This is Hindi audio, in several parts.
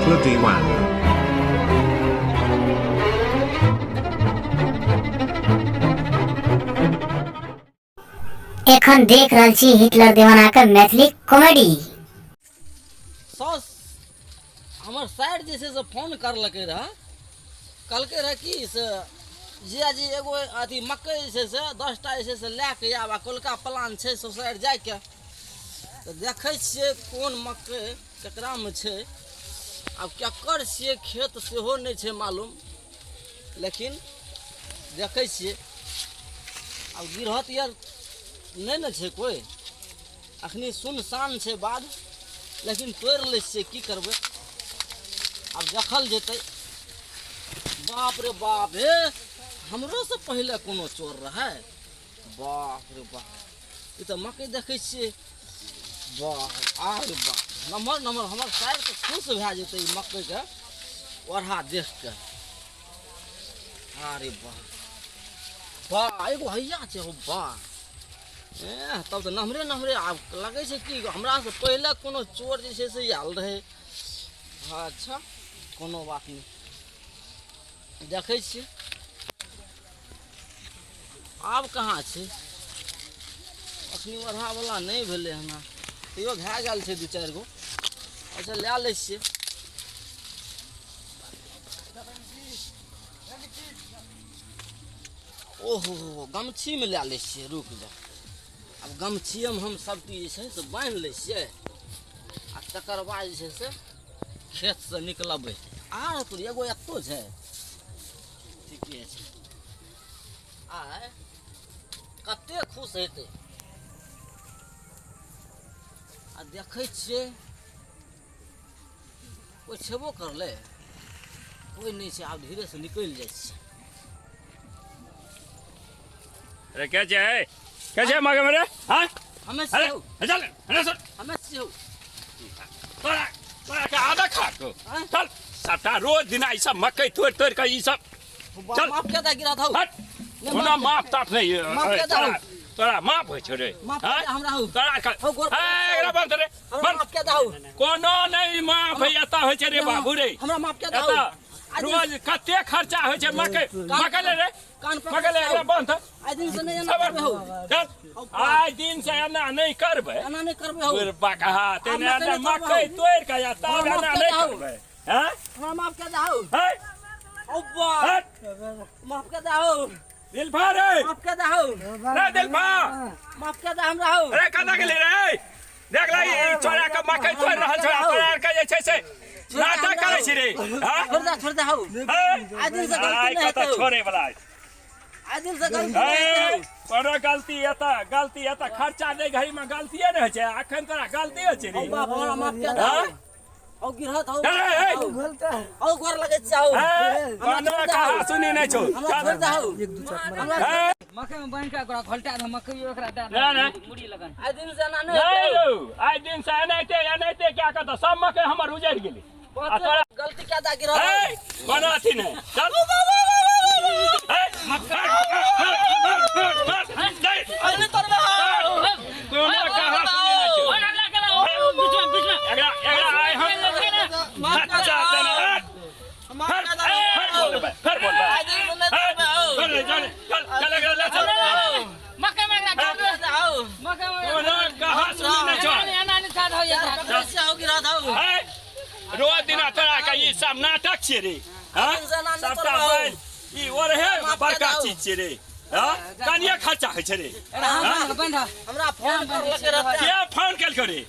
Hitler D1. एखन देख रहल छी हिटलर दीवाना के मैथिली कॉमेडी। सॉस हमर साइड जे छै से फोन करलकै रह, कहलकै रह कि से जियाजी एगो अथी मकई जे छै से 10टा जे छै से लए के आब कोलका प्लान छै सोसाइड जाइके, तऽ देखै छियै कोन मकई ककरामे छै। आब केकर छियै खेत सेहो नहि छै मालूम, लेकिन देखै छियै आब गिरहत यार नहीं न छै कोई, अखनी सुनसान छै बाध, लेकिन तोड़ ले छियै की करबै, आब देखल जेतै। बाप रे बाप हे, हमरो से पहले कोनो चोर रहे, बाप रे बाप। ई तऽ मकई देखै छियै, वाह आरे बाप, नम्हर नम्हर हमर साइड तऽ खुश भए जेतै ई मकई के ओढ़ा देख के। अरे वाह वाह, एगो हैया छै हो, वाह तब तऽ नम्हरे नम्हरे आब लगै छै कि हमरा से पहले कोनो चोर जे छै से आयल रहे। अच्छा कोनो बात नहीं, देखै छियै आब कहाँ छै, अखनी ओढ़ा वाला नहीं भेलै हन, तैयो भए गेल छै 2-4 गो। अच्छा लए लै छियै। ओहो गमछी में लए लै छियै, रुक जा। अब गमछिए में हम सब चीज जे छै से बांधि लै छियै, आ तकर बाद जे छै से खेत से निकलबै। आर तो एगो एतो छै, ठीके छै। आय कते खुश हेतै, आ देखै छियै कोई छेबो करलै, कोई नहीं छै। आब धीरे से निकलि जाइ छै। अरे क्या है कैसे मांगे मेरे? हाँ हमें अरे से चल अरे सुन हमें से तोरा तोरा के आधा खा को हाँ? चल सबटा रोज दिन ई सब मकई तोड़ तोड़ के ई सब चल माफ क्या गिरा था हट ओना माफ ताफ नहीं माफ के दहु। तोरा माफ होइ छौ रे माफ हाँ? के हमरा हौ। तोरा का हौ, गोर- एकरा बंद रे हमरा बंद माफ क्या दाऊ, कोनो नहीं माफ एता होइ छै रे बाबू रे। हमरा माफ क्या दाऊ। एता रोज कते खर्चा होइ छै मकई मकई ले रे कान पर मकई ले एकरा बंद आज दिन से नहीं खबर करबे हो, चल आइ दिन से एना नहीं करबै एना नहीं करबे हो। बुढ़बा कहा तेने हम मकई मकई नहीं तोड़ के या तब हमरा एना माफ नहीं कर दहु। करबै हैं हमरा माफ क्या दाऊ, हैं अब्बा हट माफ क्या दाऊ, दिलभा रे माफ क्या दाऊ, रे दिलभा माफ क्या दा हमरा हो। अरे कना के ले रे देख लै ई छोरा के मकई तोड़ रहल छै तोरा के जे छै से नाटक करै छी रे हां छोड़ दा हो। आज दिन से गलती नहीं कता हेतौ, छोरे वाला आज दिन से गलती नहीं हेतौ। कोनो गलती एता खर्चा नहीं घड़ी में गलतिए नहीं छै, अखन तोरा गलती होइ छै रे। ओ बाप हमरा माफ क्या दाऊ, हाँ? औ गिरहत हो, ए औ गोर लगे जाओ, कोनो कहा सुनी नहीं छौ हमरा छोड़ दा हो। हमरा मकई में बांध के ओकरा घोलटा दे, मकई ओकरा दे ना मुड़ी लगन। आज दिन से ना नहीं नहीं हेतौ। रो आज दिन से एनाहिते क्या कहता सब मकई हमर उजड़ गेलै आ तोरा गलती क्या दा गिरहत हो। ए कोनो अथी नहीं चल ए आज नहीं करबे हो। कोनो कहा सुनी नहीं छौ एकरा आइ हम माफ क्या चाहते दाऊ, ना माफ क्या दाऊ। फिर बोल आज दिन से नहीं करबे हो। चल चल मकई में एकरा माफ क्या दाऊ, मकई में कोनो कहा सुनी नहीं छौ एना नहीं था हो या कैसे हो गिरहत हो। रोज दिना तोरा के ई सब नाटक छियै रे हाँ सबटा बैल ई ओरहे बड़का चीज छियै रे हाँ कनिए खर्चा होइ छै रे बंधा हमरा फोन कर लगे रहते के फोन केलको रे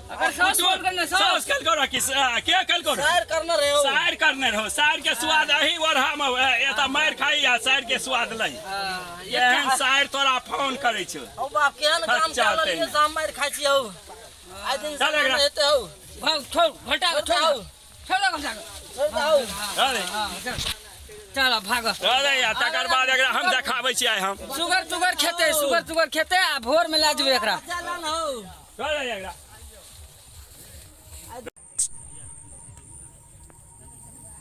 अगर सास करने सास केलको रे कि के केलको रे शायर करना रहे हो। साइड करने रहो साइड के स्वाद अही ओरहा में एता मार खाई या साइड के स्वाद लई एहन साइड तोरा फोन करे छौ ओ बाप केहन काम खर्चा चल तेने। लिए शाम मार खाई छी हो। आज दिन चल से एकरा। रहते हो, भाग छोड़ घोलटा छोड़ छोड़ दाऊ, छोड़ घोलटा छोड़ दाऊ। अरे चल भाग। अरे या तकर बाद एकरा हम देखाबै छी आइ हम सुगर खेते आ भोर में ला जेबे एकरा। चला न हो। अरे एकरा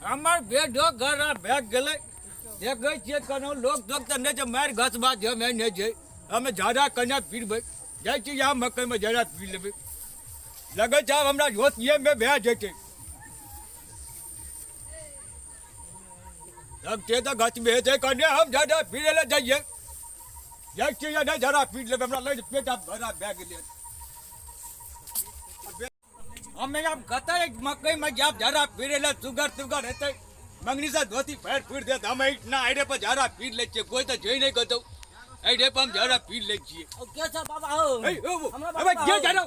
हमर बेडो घर भाग गेलै देखै छियै कोनो लोग तऽ नहि छै मारि घस बात जे मैं नहीं छै हमें ज्यादा कन्या पीबै जाइ छी यहाँ मकई में ज्यादा पी लेबै लगै छै आब हमरा होशिये में भए जेतै अब ते तो गच में थे कने हम ज्यादा फिरे ले जाइए जय चिया नहीं जरा पीट ले हमरा ले पेटा भरा बैग ले हमें अब गता एक मकई में जब जरा फिरे ले सुगर रहते मंगनी से धोती पैर पीट दे हम इतना आईडे पर जरा पीट ले कोई तो जोई नहीं गतो आईडे पर हम जरा पीट ले छिए ओ के छ बाबा हो अबे के जानो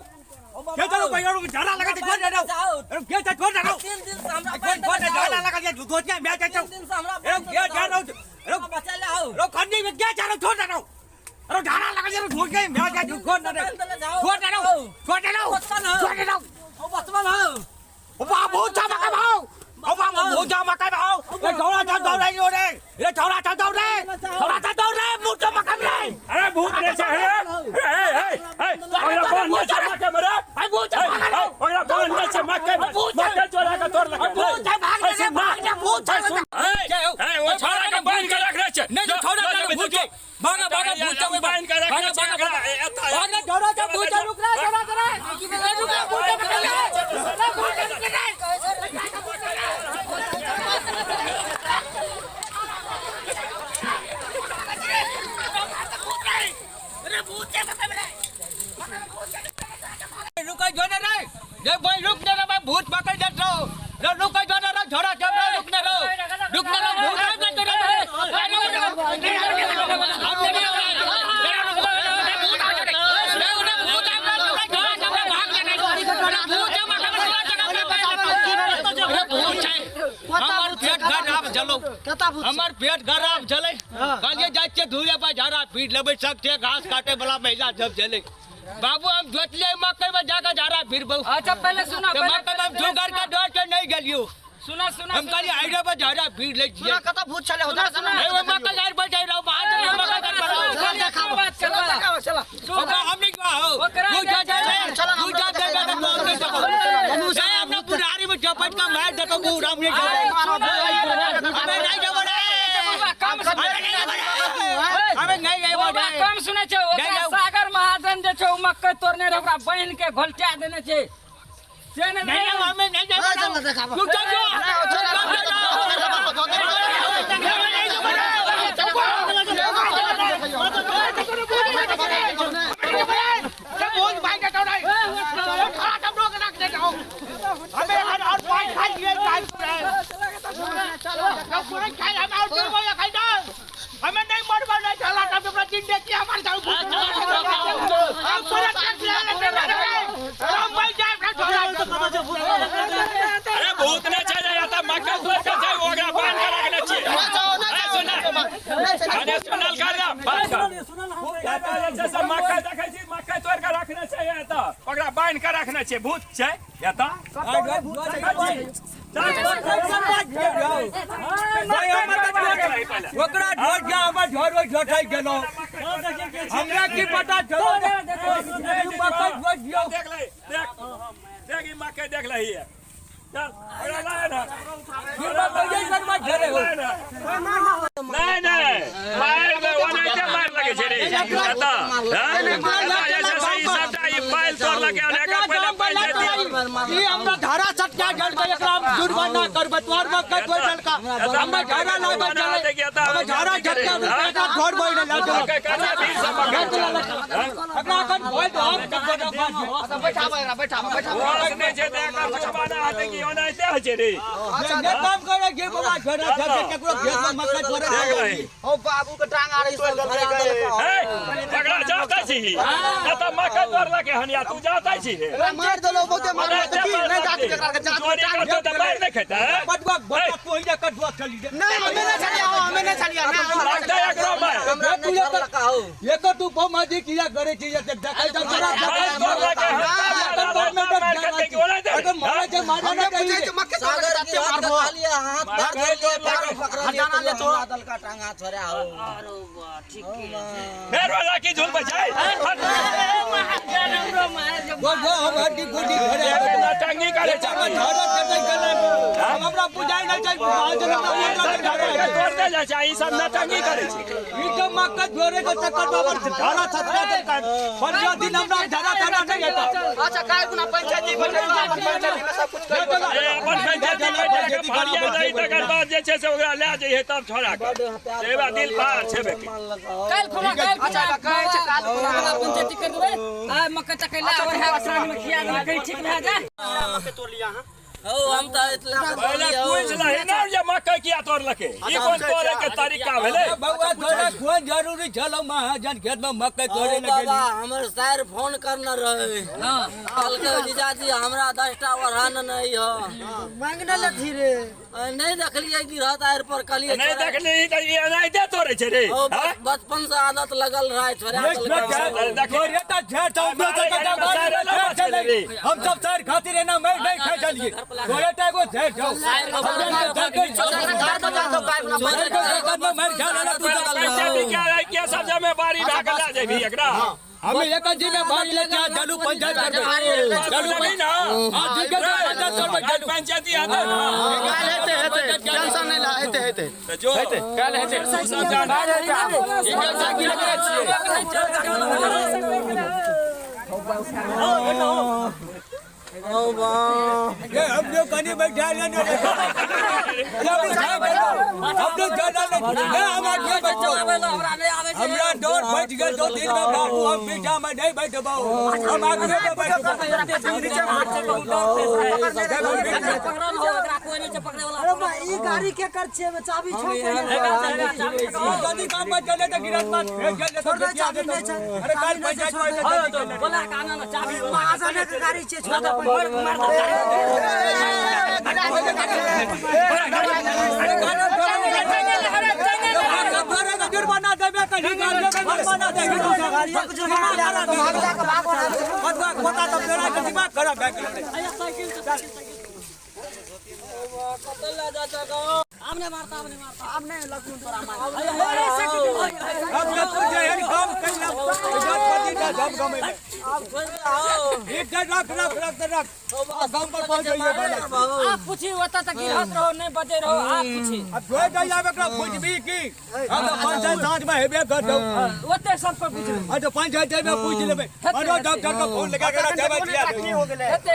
क्या चलो भाई और झाड़ा लगा के छोड़ दे अरे क्या छोड़ दे 3 दिन से हमरा छोड़ दे झाड़ा लगा के धोत के मैं जाता 3 दिन से हमरा अरे क्या जा रहा हूं अरे बचा ले आओ अरे खंडी में क्या जा रहा छोड़ दे अरे झाड़ा लगा के धोत के मैं जाता छोड़ दे छोड़ दे छोड़ दे ओ बचपन हो ओ बाबू जा मका भाव ओ बाबू जा मका भाव ये छोरा जा दौड़ रही हो रे ये छोरा जा दौड़ रे मुंह तो मका रे अरे भूत रे से ए ओरा कौन ने से मक्के मरे भाई भूत ओरा कौन ने से मक्के चोरा का तोड़ लगा भूत भाग ले भूत ए वो छोरा का बांध के रख रे छे नहीं छोरा का भूत भागा भूत में बांध के रख रे छे भागा छोरा का भूत रुक रे छोरा रे रुक रे भूत पकड़ ले रुका जो ना रे ये भाई रुक ना रे भूत पकड़ देत रहो रे रुका जो ना रे छोड़ा जब रुक ना रो भूत आ जा रे हमार पेट खराब चले काजे जाके धुरे पर झाड़ा पीट लेबे सकते घास काटे वाला महिला जब चले बाबू हम जोतले मकई में जाकर झाड़ा फिर बहु अच्छा पहले सुना मकई में जुगाड़ का डर के नहीं गलियो सुना हम खाली आईडिया पर झाड़ा फिर ले छिए कता भूत चले हो सुना ए वो मकई यार बजाई रहो बात मकई कर रहो चला ओका हम नहीं हो तू जा तू जा देगा तो हम नहीं जाओ से अपना पुरारी में चपट का मार दे तो पूरा हम नहीं जाओ हमें नहीं जाओ हमें नहीं जाओ कम सुने छे सागर महाजन जे छे मक्का तोड़ने रे ओकरा बहन के घोलटा देने छे से नहीं हमें नहीं जाओ तू हमें नहीं मर नहीं चला तब अपना दिन देखिए हमारे जाओ अरे भूत ने चले जाता मक्का तोड़ के जाए ओगरा बांध के रखने छे अरे सुनल कर बात जैसे मक्का देखै छी मक्का तोड़ के रखने चाहिए त ओगरा बांध के रखने छे भूत छे या त ओकरा ढोर जा हमर ढोर झटाई गेलो हमरा की पता चलो देख ले देख ई मक्का देख ले हिए चल ओरा लाए ना नहीं मार में ओने के मार लगे छे रे आता ऐसे सही सब ई फाइल तोड़ लगे ओने का पहले फाइल देती ई हमरा धारा सटका जल के एकरा जुर्माना करब तोर मक्का कोई जल का हमरा धारा ना बचले हमरा धारा झटका एकरा ढोर बोल ना के काटा 20 मक्का एकरा कन बोल तो हम बैठा ओने जे देखा जुर्माना आते की ओने ते छे रे ये काम करे गे बाबा झड़ा झड़ केकरो खेत में मक्का तोड़े देख ले ओ बाबू के टांग आ रही ए पकड़ा जाता छी त मक्का तोड़ लगे हनिया तू जाता छी रे मार दलो बहुते मार तो की नहीं जात एकरा के जात चोरी करतो त मार नहीं खाता पटवा बता पहिले कटवा चली दे नहीं हमें नहीं चलिया लगता है एकरो में हमरा नहीं लगा हो ये तो तू पमाजी किया करे छी ये देखाई जा जरा मारे जे मारना नहीं चाहिए सागर के मारबो लिया हाथ धर धर के पैर पकड़ लिया हटाना ले तो बादल का टांगा छोड़ा हो अरे वाह ठीक है फिर वाला की झूल बचाई वो हम हड्डी गुडी घरे टांगी करे झाड़ा चढ़ाई गले हमरा बुझाई नहीं छै महाजन तोड़ दे जा छै ई सब नटंगी करे छै ई तो मक्का जोरे के चक्कर बाबर धारा छतरा के पंजा दिन हमरा धारा नहीं है अच्छा काय गुना पंचायती बैठेगा अपन पंचायती में सब कुछ कर अपन पंचायती बैठे के फरिया दई तकर बाद जे छै से ओकरा ले जइहे तब छोड़ा के सेवा दिल पार छेबे के काल खुला काल छै काल खुला पंचायती कर देबे आ मक्का चकैला और है साथ में खिया दे कहीं ठीक रह जाए मक्का तोड़ लिया हां ओ हम त इतला पहले पूछ लही ना जे मक्का किया तोड़लके ई कोन तोड़े के तरीका भेले बउआ तोरा कोन जरूरी छलो महाजन खेत में मक्का तोड़े लगे बाबा हमर सर फोन करना रहे हां कल के जीजाजी हमरा 10 टा वरहान नहीं हो मांगने लथी रे नहीं देखलिए गिरहत आर पर कलिए नहीं देखली त ई नहीं दे तोड़े छै रे बचपन से आदत लगल रहा छोरा देखो ये त झेठ हम सब सर खातिर है ना मैं नहीं खा चलिए तोरे टा को झेठ जाओ क्या सब जिम्मेवारी भागला जेबी एकरा हमें एक जिम्मेवारी ले जा चलू पंचायत करबे चलू ना हां ठीक है पंचायती आता ना हेते टेंशन नहीं ला हेते जो काल हेते सब जान एक साकी लगे छिए ओ बा ये हम जो कनी बैठा लेने जब हम लोग जाना नहीं हम आगे बैठो हमरा डोर बैठ गए 2 दिन में बाबू हम पीछा में नहीं बैठबो हम आगे में बैठबो नीचे हाथ से पकड़ल हो एकरा कोई नीचे पकड़े वाला अरे भाई ई गाड़ी के कर छे में चाबी छो जल्दी काम मत चले तो गिरत मत भेज ले तो चाबी नहीं छे अरे काल पंचायत में बोला काना ना चाबी महाजन के गाड़ी छे छोटा जुर्माना देबे कहीं जुर्माना देबे पता तो तेरा के दिमाग खराब है हमने मारता हमने लखनऊ तोरा मार अब न तुझे है काम कइला इज्जत पति का जब गमे में अब आओ एक रख गांव पर पहुंच जाइए आप पूछी होता तक गिरहत रहो नहीं बजे रहो आप पूछी अब जोई गई आवे एकरा पूछबी की अब पंचायत साथ में हेबे कर दो ओते सब पर पूछ अब तो पंचायत में पूछ लेबे मनो डॉक्टर का फोन लगा के जवाब दिया हेते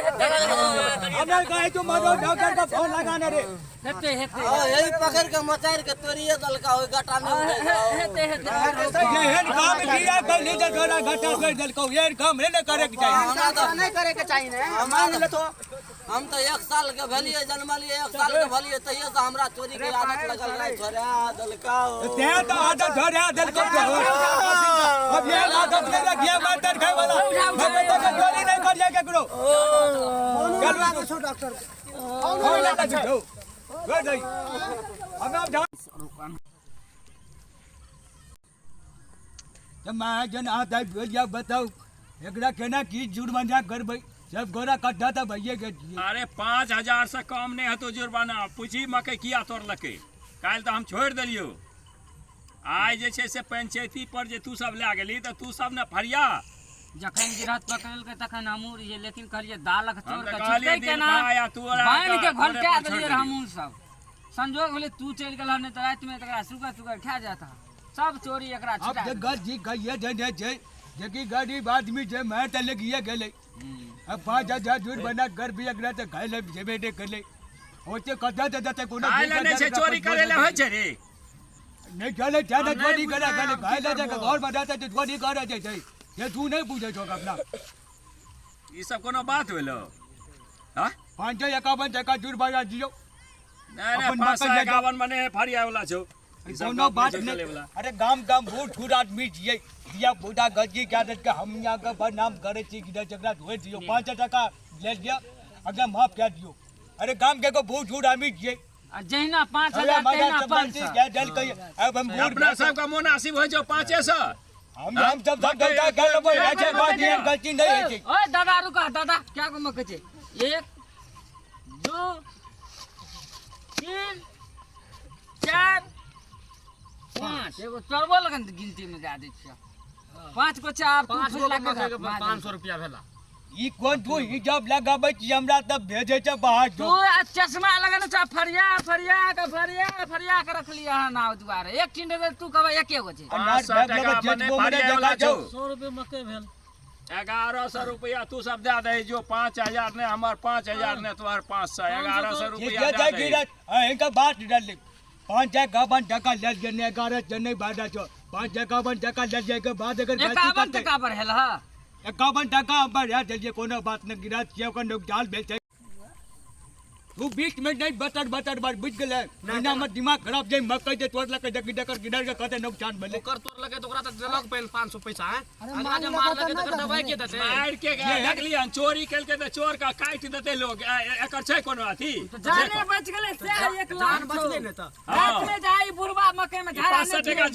हमने कहे तो मनो डॉक्टर का फोन लगाना रे हेते यही पकड़ के मचार के तोरिए दलका होय गटा में हेते ये काम किया कल लीडर थोड़ा घाटा कर दल को ये काम रे न करे के चाहिए नहीं करे के चाहिए हमारे तो हम तो 1 साल के भलिए जन्म लिए 1 साल के भलिए तइए से हमरा चोरी के आदत लगल रहे छोरा दलका ते तो आदत छोड़ा दल को अब ये आदत ले रखिए मास्टर खाए वाला मैं तो चोरी नहीं कर जाके करो चल छो डॉक्टर फोन लगा दो गई हम अब जब महाजन आता है भैया बताओ एकरा केना की जुर्माना करबै सब गोरा कट्ठा था भैया के अरे 5000 से कम नहीं है तो जुर्माना पूछी मकई किया तोड़लके काल तो हम छोड़ दिलियो आइ जे छै से पंचायती पर जे तू सब ले गेली तो तू सब ने फरिया जखन गिरहत पकड़ल के तखन हमहू रहिए लेकिन कहलिए दालक चोर के कहलिए छुटै के ना बांध के घोलटा देलिए हमहू सब संजोग होले तू चल गेल ने त रात में तकरा सुगर खा जाता सब चोरी एकरा अब छुटा जगह जी कहिए जे जेकी गरीब आदमी जे मैं त लगिए गेले अब 5000 जुर्माना कर भी एकरा त खाइ ले जेबे दे कर ले ओते कदा देते कोनो नहीं से चोरी करे ले होय छै रे नहीं चले ज्यादा चोरी करे खाइ ले जगह घर बनाते तो चोरी करे छै ये तू नहीं पूछे छो अपना ई सब कोनो बात होलो हां 551 टका जुर्माना दियो नहीं 551 मने फरिया वाला छौ कोनो बात नहीं अरे गाम बूढ़ ठूर आदमी छिए दिया बूढ़ा गजी के आदत के हम यहाँ का बदनाम करे छी कि जगरा धोए दियो 5 टका ले दिया अगर माफ कर दियो अरे गाम के को बूढ़ ठूर आदमी छिए जहिना 5000 तहिना 500 डल के अब हम बूढ़ अपना सब का मुनासिब हो जो 500 हम सब गलता कर लेबे ऐसे बात ये गलती नहीं है छी ओए दादा रुका दादा क्या को मके छे 1 2 3 4 5 एगो चरबो लगन गिनती में दे दै छियै 5 को चार 500 रुपया भेला ई कोन तू हिजाब लगाबै छी हमरा तब भेजे छ बाहर तू चश्मा लगाने छ फरिया फरिया के रख लिया है नाव दुआरे एक टिंडे दे तू कहबा एके गो छै 500 टका मने फरिया वाला छौ 100 रुपए मकई भेल 1100 रुपया तू सब दे दे जो 5000 ने हमर 5000 ने तोहर 500 1100 रुपया दे दे इनका बात डाल ले 551 टका ले जने 11 जने बादा छो 551 टका ले जाए के बाद अगर 51 टका पर हेल ह 51 टका पर यार चलिए कोनो बात न गिरा छियो का जाल बेच तू बीच में नहीं बतर बार बुझ गेले महीना में दिमाग खराब जाई मकई जे तोड़ लके जगी डकर गिडर के कहते नुकसान भले ओकर तोड़ लगे तो ओकरा त देलक पेन 500 पैसा है अगला जे मार लगे तो दवाई के देते मार के देखलियन चोरी केल के त चोर का काट देते लोग एकर छै कोनो अथी जाने बच गेले से 1 लाख जान बचले ने त रात में जाई बुढ़वा मकई में झाड़ा 500 टका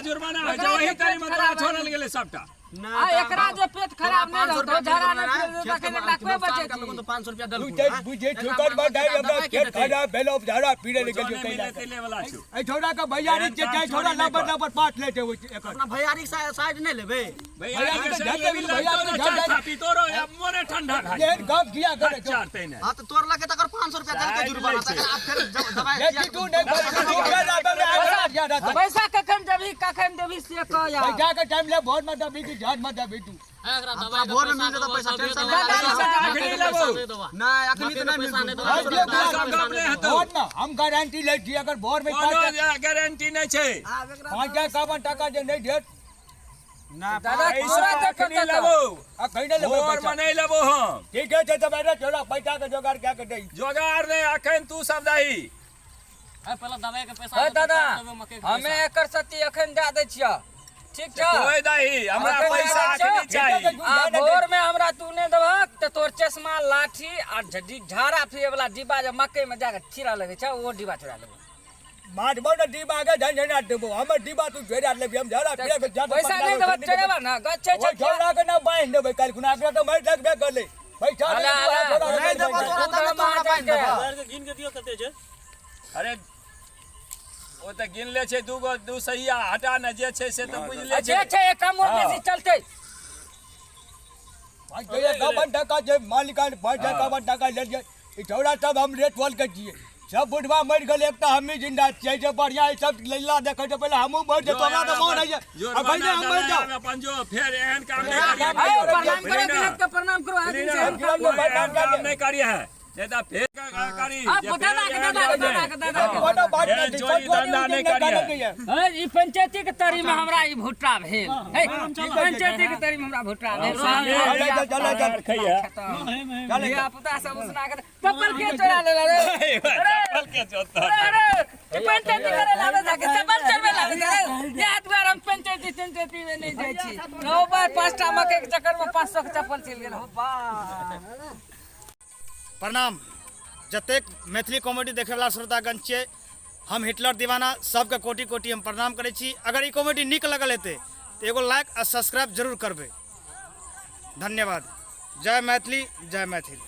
जुर्माना है जो वही तरी में तोरा छोड़ल गेले सबटा आ एकरा जे पेट खराब नहीं रहतो झाड़ा नहीं फिर तक लाखवे बचे तो 500 रुपया दल तू बुझे ठोकर बढ़ाई हमरा खेत खराब भेलो झाड़ा पीड़े निकल जो कैला ले वाला छु ए छोरा का भैयारी जे चाहे छोरा नंबर पाट लेते हो एकर अपना भैयारी साइड नहीं लेबे भैया के सही भैया के पितोरो मोने ठंडा खा ये गप किया करे चारते ने हां तो तोड़ लगे तकर 500 रुपया दल के जुर्माना त आप फिर दवाई ये तू नहीं पैसा कखन देबी से कह यार पैसा के टाइम ले बहुत मत दबी की जान मत दबी तू भोर में मिल तो पैसा टेंशन ना ना अखनी तो नहीं पैसा नहीं बहुत ना हम गारंटी ले छी अगर भोर में गारंटी नहीं छै 551 टका जे नहीं देत ना दादा तोरा देखत लेबो आ कहीं नहीं लेबो भोर में नहीं लेबो हम ठीक है तो मेरा छोरा पैसा का जुगाड़ क्या कर दई जोगाड़ नहीं अखन तू सब दही पहले दवाई के पैसा दादा हमें एकर सती अखन दे दे छिया ठीक छ कोई दही हमरा पैसा अखनी चाहिए आ भोर में हमरा तू ने देबक त तोर चश्मा लाठी आ झाड़ा फिरे वाला डिब्बा जे मकई में जाके खीरा लगे छ वो डिब्बा चुरा लेबो मारबो न डिब्बा के झन देबो हमर डिब्बा तू झेरा लेबी हम झेरा फिरे के जात पैसा नहीं देबक चढ़ेबा ना गच्छे छ छोरा के ना बांध देबे काल खुना के तो मैं लगबे कर ले पैसा नहीं देबो तोरा तब तोरा बांध देबो गिन के दियो कते छ अरे ओ त गिन ले छै दू सहिया हटा न जे छै से तो बुझ ले जे छै कम और बेसी चलते 551 टका जे मालिकान 551 टका ले जे ई छोरा सब हम रेट बोल के दिए सब बुढ़वा मर गेल एकटा हमी जिंदा छियै जे बढ़िया सब लैला देखै छै पहले हमहु मर जे तोरा त मोन है अखन हम मर जाओ अपन जो फिर एहन काम नहीं प्रणाम करो गलत के प्रणाम करो आदमी से काम नहीं करिए है जेदा फिर करी दादा कोनो बात नहीं चोरी धंधा नहीं करिए ई पंचायती के तरी में हमरा ई भुट्टा भेल हे ई पंचायती के तरी में हमरा भुट्टा भेल चल खइया या पता सब सुना के चप्पल के चोरा ले रे चप्पल के चोता अरे ई पंचायती करे लावे जाके चप्पल चलबे लागे या द्वार हम पंचायती में नहीं जाई छी नो बार पांचटा मकई के चक्कर में 500 के चप्पल चल गेल हो बा प्रणाम जतेक मैथिली कॉमेडी देखेवाला श्रोतागण छियै हम हिटलर दीवाना सबके कोटि कोटि हम प्रणाम करै छी अगर ई कॉमेडी नीक लगल हेतै तो एगो लाइक आ सब्सक्राइब जरूर करबै धन्यवाद जय मैथिली जय मैथिल।